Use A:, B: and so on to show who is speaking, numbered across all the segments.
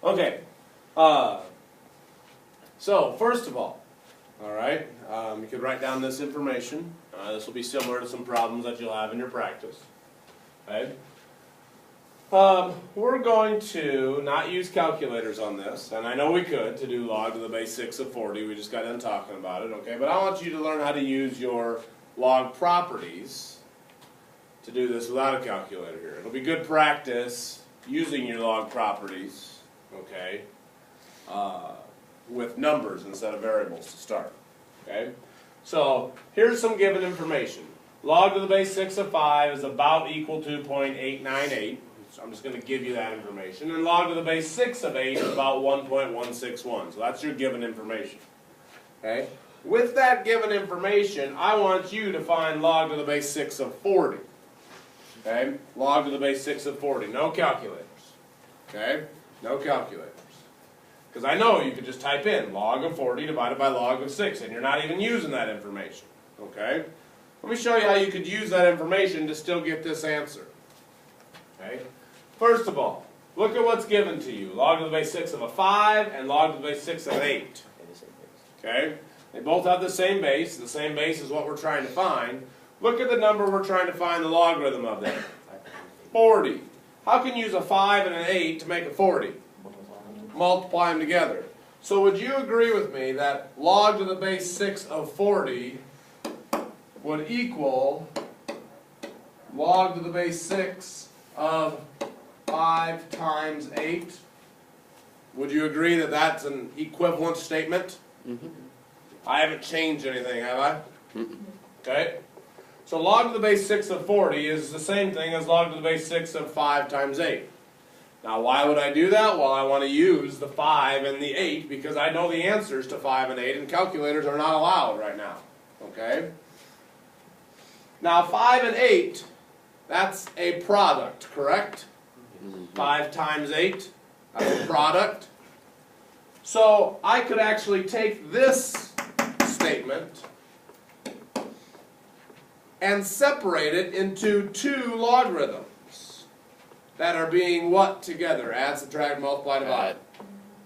A: Okay. So first of all right, you could write down this information. This will be similar to some problems that you'll have in your practice. Okay. We're going to not use calculators on this, and I know we could to do log to the base 6 of 40. We just got done talking about it. Okay, but I want you to learn how to use your log properties to do this without a calculator here. It'll be good practice using your log properties, okay, with numbers instead of variables to start. Okay, so here's some given information. Log to the base 6 of 5 is about equal to 0.898. So I'm just going to give you that information. And log to the base 6 of 8 is about 1.161. So that's your given information. Okay. With that given information, I want you to find log to the base 6 of 40. Okay? Log to the base 6 of 40. No calculators. Okay? No calculators. Because I know you could just type in log of 40 divided by log of 6, and you're not even using that information. Okay? Let me show you how you could use that information to still get this answer. Okay? First of all, look at what's given to you. Log to the base 6 of a 5 and log to the base 6 of 8. Okay? They both have the same base. The same base is what we're trying to find. Look at the number we're trying to find the logarithm of there. 40. How can you use a 5 and an 8 to make a 40? Multiply them together. So would you agree with me that log to the base 6 of 40 would equal log to the base 6 of 5 times 8? Would you agree that that's an equivalent statement? Mm-hmm. I haven't changed anything, have I? Mm-hmm. Okay. So log to the base 6 of 40 is the same thing as log to the base 6 of 5 times 8. Now why would I do that? Well, I want to use the 5 and the 8 because I know the answers to 5 and 8, and calculators are not allowed right now. Okay? Now 5 and 8, that's a product, correct? 5 times 8, that's a product. So I could actually take this statement and separate it into two logarithms that are being what together? Add, subtract, multiply, divide.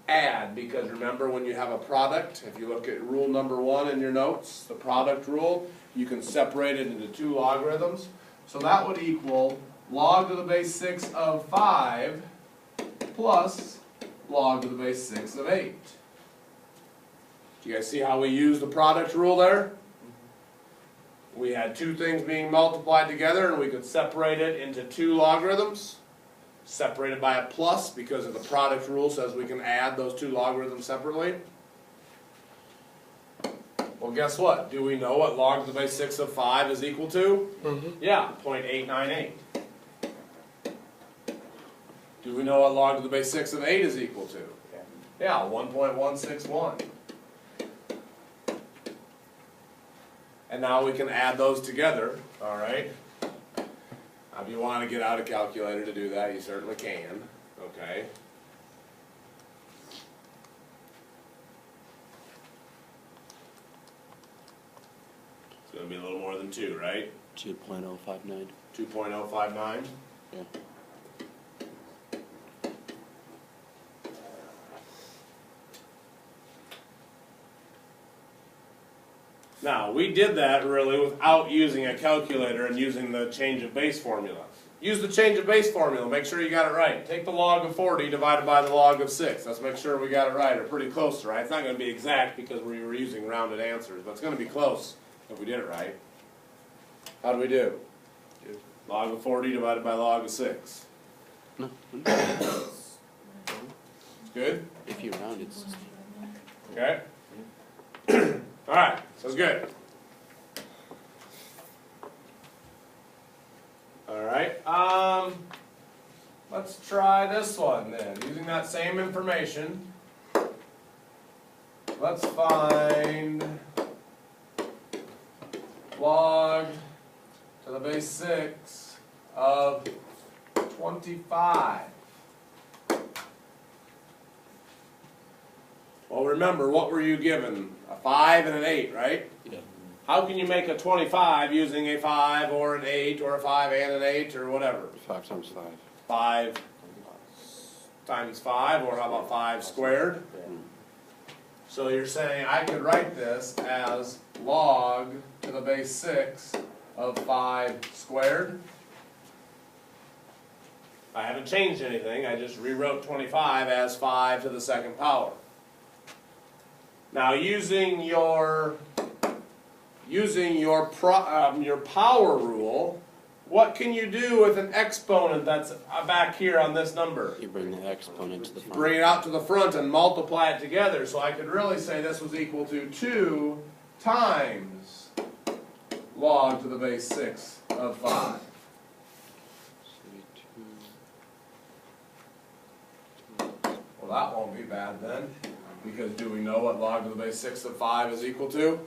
A: Add, because remember when you have a product, if you look at rule number 1 in your notes, the product rule, you can separate it into two logarithms. So that would equal log to the base 6 of 5 plus log to the base 6 of 8. Do you guys see how we use the product rule there? We had two things being multiplied together and we could separate it into two logarithms. Separated by a plus because of the product rule says we can add those two logarithms separately. Well, guess what? Do we know what log to the base 6 of 5 is equal to? Mm-hmm. Yeah, 0.898. Do we know what log to the base 6 of 8 is equal to? Yeah, 1.161. And now we can add those together, all right? If you want to get out a calculator to do that, you certainly can, okay? It's going to be a little more than 2, right?
B: 2.059.
A: 2.059?
B: Yeah.
A: Now, we did that really without using a calculator and using the change of base formula. Use the change of base formula. Make sure you got it right. Take the log of 40 divided by the log of 6. Let's make sure we got it right, or pretty close to right. It's not going to be exact because we were using rounded answers, but it's going to be close if we did it right. How do we do? Log of 40 divided by log of 6.
B: No.
A: Good?
B: If you round, it's...
A: Okay. All right, sounds good. All right, let's try this one then. Using that same information, let's find log to the base 6 of 25. Well, remember, what were you given? A 5 and an 8, right?
B: Yeah.
A: How can you make a 25 using a 5 or an 8 or a 5 and an 8 or whatever?
B: 5 times 5.
A: 5 times 5, or how about 5 squared? So you're saying I could write this as log to the base 6 of 5 squared. I haven't changed anything, I just rewrote 25 as 5 to the second power. Now using your power rule, what can you do with an exponent that's back here on this number?
B: You bring the exponent to the front.
A: Bring it out to the front and multiply it together. So I could really say this was equal to 2 times log to the base 6 of 5. Well, that won't be bad then, because do we know what log to the base 6 of 5 is equal to?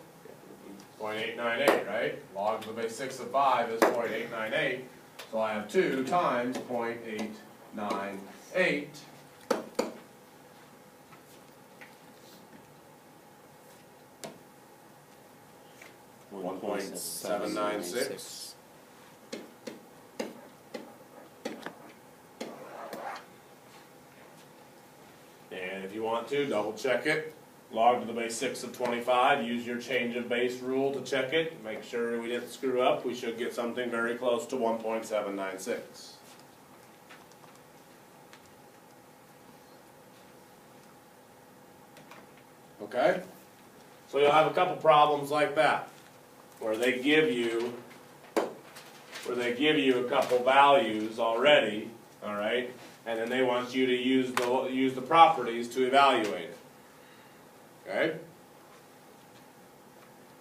A: 0.898, right? Log to the base 6 of 5 is 0.898. So I have 2 times 0.898. 1.796. And if you want to, double check it. Log to the base 6 of 25. Use your change of base rule to check it. Make sure we didn't screw up. We should get something very close to 1.796. Okay? So you'll have a couple problems like that, where they give you a couple values already, all right, and then they want you to use the properties to evaluate it. Okay?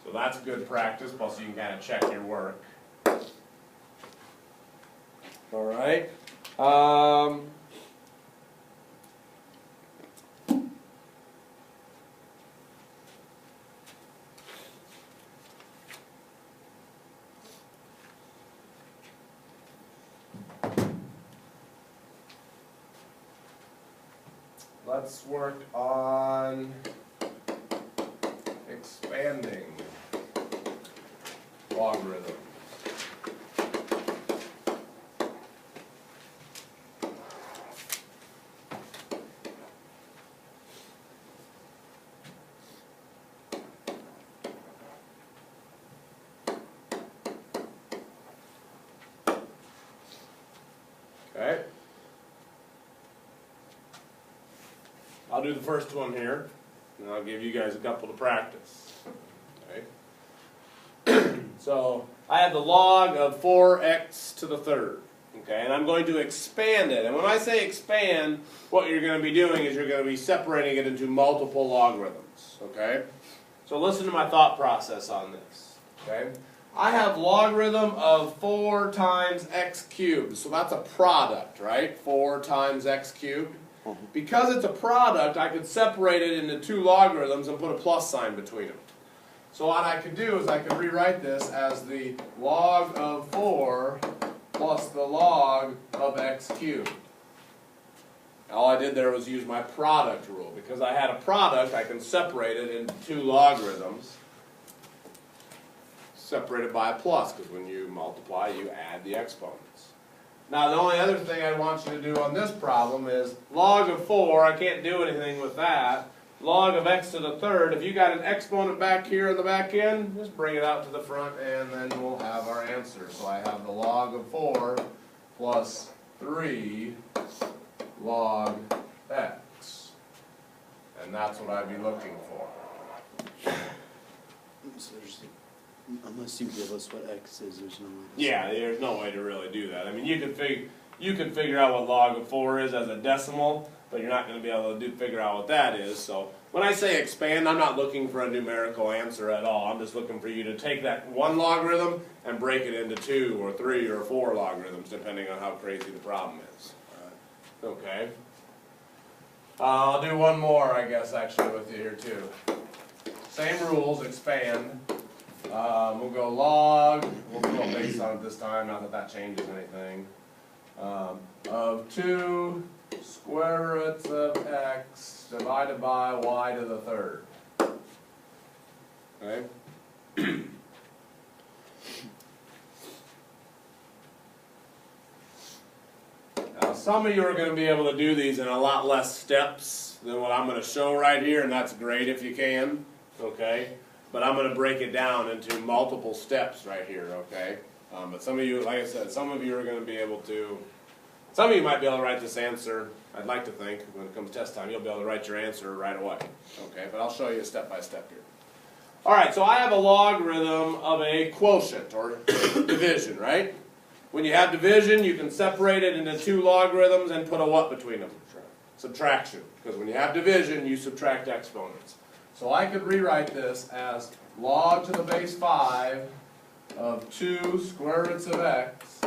A: So that's good practice, plus you can kind of check your work. All right. Let's work on expanding logarithms. Okay. I'll do the first one here, and I'll give you guys a couple to practice. Okay. So I have the log of 4x to the third. Okay, and I'm going to expand it. And when I say expand, what you're going to be doing is you're going to be separating it into multiple logarithms. Okay. So listen to my thought process on this. Okay. I have logarithm of 4 times x cubed. So that's a product, right? 4 times x cubed. Because it's a product, I could separate it into 2 logarithms and put a plus sign between them. So what I could do is I could rewrite this as the log of 4 plus the log of x cubed. All I did there was use my product rule. Because I had a product, I can separate it into 2 logarithms, separated by a plus, because when you multiply, you add the exponents. Now the only other thing I want you to do on this problem is log of 4, I can't do anything with that. Log of x to the third, if you got an exponent back here in the back end, just bring it out to the front and then we'll have our answer. So I have the log of 4 plus 3 log x. And that's what I'd be looking for.
B: So unless you give us what x is, there's no way.
A: Yeah, there's no way to really do that. I mean, you could figure out what log of 4 is as a decimal, but you're not going to be able to figure out what that is. So when I say expand, I'm not looking for a numerical answer at all. I'm just looking for you to take that 1 logarithm and break it into 2 or 3 or 4 logarithms, depending on how crazy the problem is. Okay. I'll do one more, I guess, actually, with you here too. Same rules, expand. We'll go log, we'll go base on it this time, not that that changes anything, of 2 square roots of x divided by y to the third. Okay? Now some of you are going to be able to do these in a lot less steps than what I'm going to show right here, and that's great if you can, okay? But I'm going to break it down into multiple steps right here, okay? But some of you, like I said, some of you are going to be able to, some of you might be able to write this answer, I'd like to think, when it comes test time, you'll be able to write your answer right away, okay? But I'll show you step by step here. All right, so I have a logarithm of a quotient, or division, right? When you have division, you can separate it into two logarithms and put a what between them? Subtraction. Because when you have division, you subtract exponents. So I could rewrite this as log to the base 5 of 2 square roots of x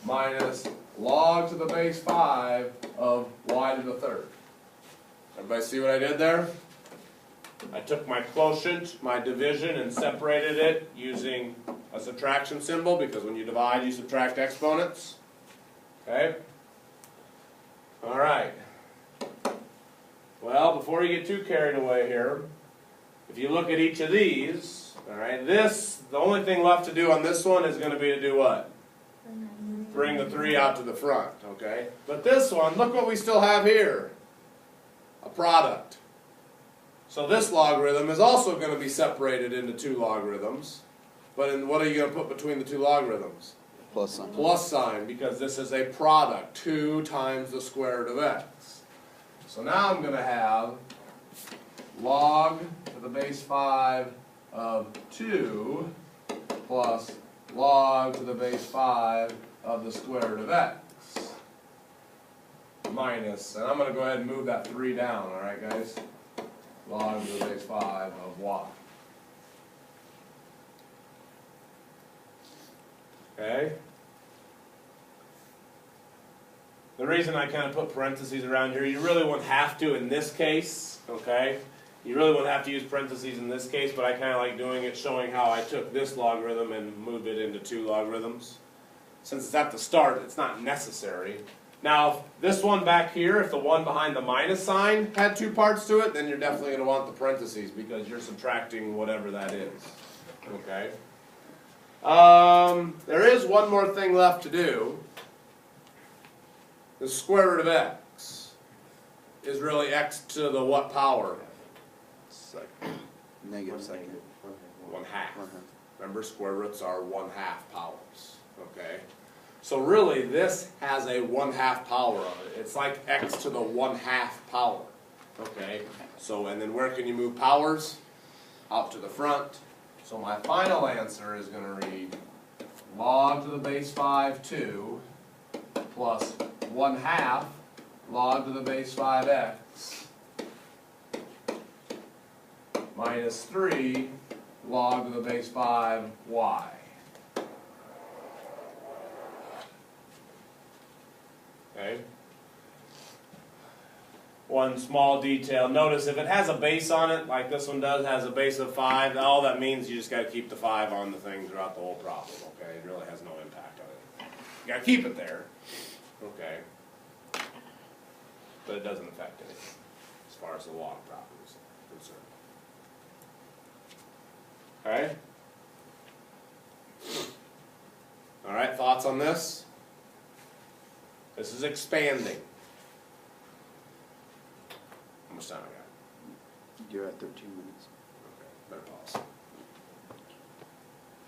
A: minus log to the base 5 of y to the third. Everybody see what I did there? I took my quotient, my division, and separated it using a subtraction symbol, because when you divide, you subtract exponents. Okay? All right. Well, before you get too carried away here, if you look at each of these, all right, the only thing left to do on this one is going to be to do what? Bring the 3 out to the front, okay? But this one, look what we still have here. A product. So this logarithm is also going to be separated into two logarithms. But what are you going to put between the two logarithms?
B: Plus sign.
A: Plus sign, because this is a product. 2 times the square root of x. So now I'm going to have log to the base 5 of 2 plus log to the base 5 of the square root of x minus, and I'm going to go ahead and move that 3 down, all right, guys? Log to the base 5 of y. Okay? The reason I kind of put parentheses around here, you really wouldn't have to in this case, okay? You really wouldn't have to use parentheses in this case, but I kind of like doing it, showing how I took this logarithm and moved it into two logarithms. Since it's at the start, it's not necessary. Now, this one back here, if the one behind the minus sign had 2 parts to it, then you're definitely going to want the parentheses, because you're subtracting whatever that is, okay? There is one more thing left to do. The square root of x is really x to the what power?
B: Second. Negative second.
A: 1/2. Remember, square roots are 1/2 powers, okay? So really, this has a 1/2 power on it. It's like x to the 1/2 power, okay? So, and then where can you move powers? Out to the front. So my final answer is going to read log to the base 5, 2, plus 1/2 log to the base 5x minus 3 log to the base 5y. Okay. One small detail. Notice if it has a base on it, like this one does, has a base of 5, all that means you just got to keep the 5 on the thing throughout the whole problem. Okay, it really has no impact on it. You got to keep it there. Okay. But it doesn't affect anything as far as the log problem is concerned. Okay. All right. Thoughts on this? This is expanding. How much time I got?
B: You're at 13 minutes.
A: Okay, better pause.